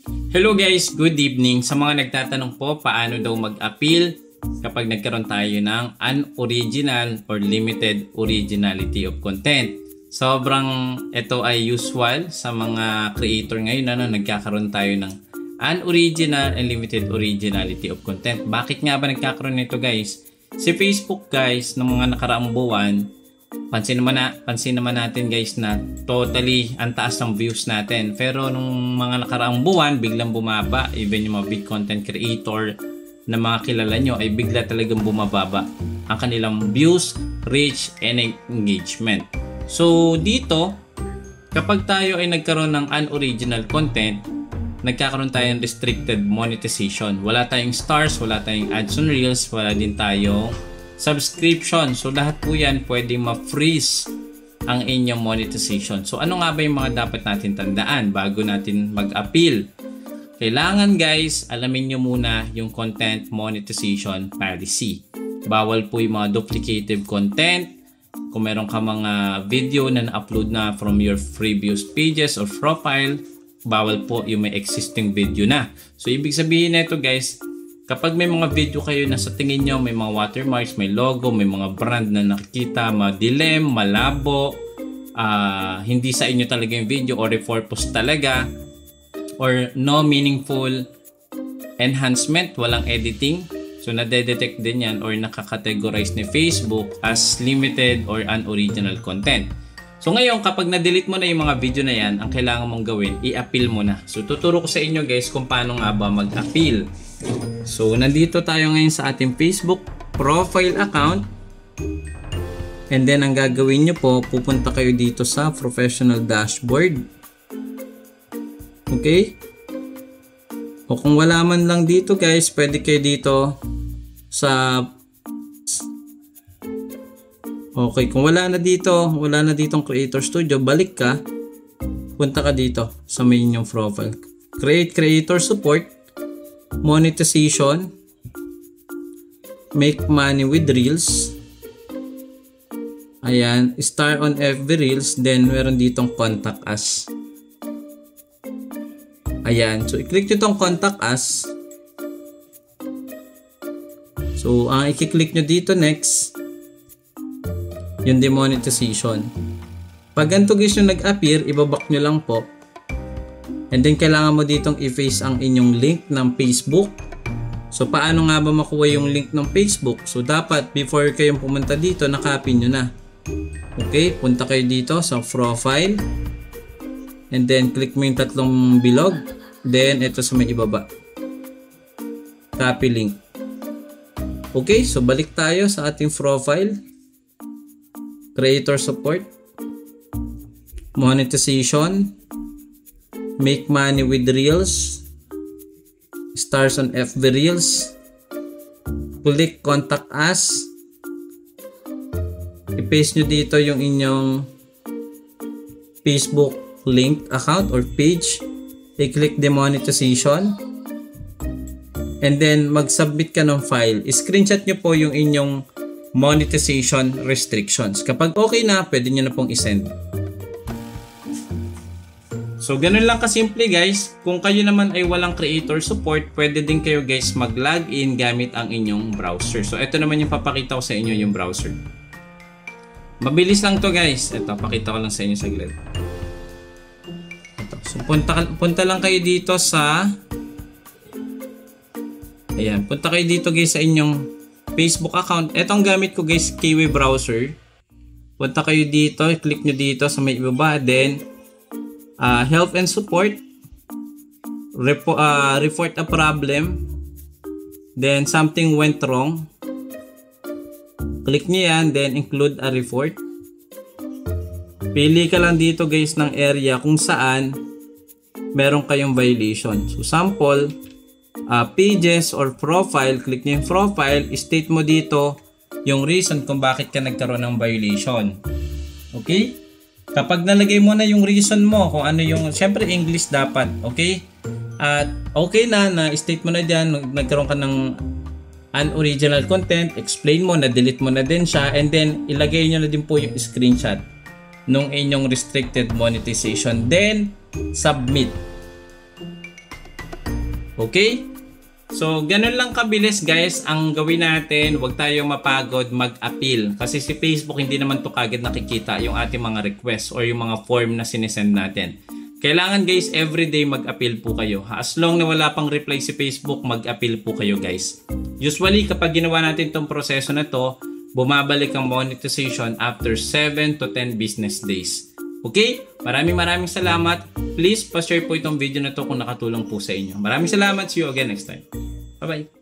Hello guys, good evening. Sa mga nagtatanong po paano daw mag-appeal kapag nagkaroon tayo ng unoriginal or limited originality of content. Sobrang ito ay usual sa mga creator ngayon na nagkakaroon tayo ng unoriginal and limited originality of content. Bakit nga ba nagkakaroon nito guys? Si Facebook guys, ng mga nakaraang buwan, pansin naman natin guys na totally ang taas ng views natin. Pero nung mga nakaraang buwan, biglang bumaba. Even yung mga big content creator na mga kilala nyo ay bigla talagang bumababa ang kanilang views, reach, and engagement. So dito, kapag tayo ay nagkaroon ng unoriginal content, nagkakaroon tayo ng restricted monetization. Wala tayong stars, wala tayong ads on reels, wala din tayong subscription. So lahat po yan pwedeng ma-freeze ang inyong monetization. So ano nga ba yung mga dapat natin tandaan bago natin mag-appeal? Kailangan guys, alamin nyo muna yung content monetization policy. Bawal po yung mga duplicative content. Kung meron ka mga video na na-upload na from your previous pages or profile, bawal po yung may existing video na. So ibig sabihin nito guys, kapag may mga video kayo na sa tingin nyo may mga watermarks, may logo, may mga brand na nakikita, madilim, malabo, hindi sa inyo talaga yung video or repurpose talaga, or no meaningful enhancement, walang editing, so nade-detect din yan or nakakategorize ni Facebook as limited or unoriginal content. So ngayon, kapag na-delete mo na yung mga video na yan, ang kailangan mong gawin, i-appeal mo na. So tuturo ko sa inyo guys kung paano nga ba mag-appeal. So nandito tayo ngayon sa ating Facebook profile account. And then ang gagawin nyo po, pupunta kayo dito sa professional dashboard. Okay? O kung wala man lang dito guys, pwede kayo dito sa... Okay, kung wala na ditong Creator Studio, balik ka, punta ka dito sa main yung profile. Create Creator Support, Monetization, Make Money with Reels. Ayan, Start on FB Reels, then meron ditong Contact Us. Ayan, so i-click nyo itong Contact Us. So, ang i-click nyo dito next, yung demonetization. Pag ganito guys yung nag-appear, ibaback nyo lang po. And then kailangan mo ditong i-face ang inyong link ng Facebook. So paano nga ba makuha yung link ng Facebook? So dapat before kayong pumunta dito, nakapin nyo na. Okay, punta kayo dito sa profile. And then click mo yung tatlong bilog. Then ito sa may ibaba. Copy link. Okay, so balik tayo sa ating profile. Creator Support, Monetization, Make Money with Reels, Stars on FB Reels, click Contact Us, i-paste nyo dito yung inyong Facebook link account or page, i-click Demonetization, and then mag-submit ka ng file. I-screenshot nyo po yung inyong monetization restrictions. Kapag okay na, pwede nyo na pong isend. So, ganun lang kasimple guys. Kung kayo naman ay walang creator support, pwede din kayo guys mag-login gamit ang inyong browser. So, ito naman yung papakita ko sa inyo yung browser. Mabilis lang to guys. Ito, pakita ko lang sa inyo saglit. Ito. So, punta lang kayo dito sa... Ayan, punta kayo dito guys sa inyong Facebook account. Ito ang gamit ko guys, Kiwi browser. Punta kayo dito, click nyo dito sa may ibaba, then help and support, report a problem, then something went wrong. Click nyo yan, then include a report. Pili ka lang dito guys ng area kung saan meron kayong violation. So sample, pages or profile, click nyo yung profile, state mo dito yung reason kung bakit ka nagkaroon ng violation. Okay? Kapag nalagay mo na yung reason mo, kung ano yung, syempre English dapat, okay? At okay na state mo na dyan, nagkaroon ka ng unoriginal content, explain mo, na-delete mo na din siya, and then ilagay nyo na din po yung screenshot nung inyong restricted monetization, then submit. Okay? So, ganun lang kabilis guys ang gawin natin. Huwag tayong mapagod mag-appeal. Kasi si Facebook hindi naman to kagad nakikita yung ating mga requests or yung mga form na sinesend natin. Kailangan guys, everyday mag-appeal po kayo. As long na wala pang reply si Facebook, mag-appeal po kayo guys. Usually, kapag ginawa natin itong proseso na to, bumabalik ang monetization after 7 to 10 business days. Okay? Maraming salamat. Please, pa-share po itong video na to kung nakatulong po sa inyo. Maraming salamat. See you again next time. Bye-bye.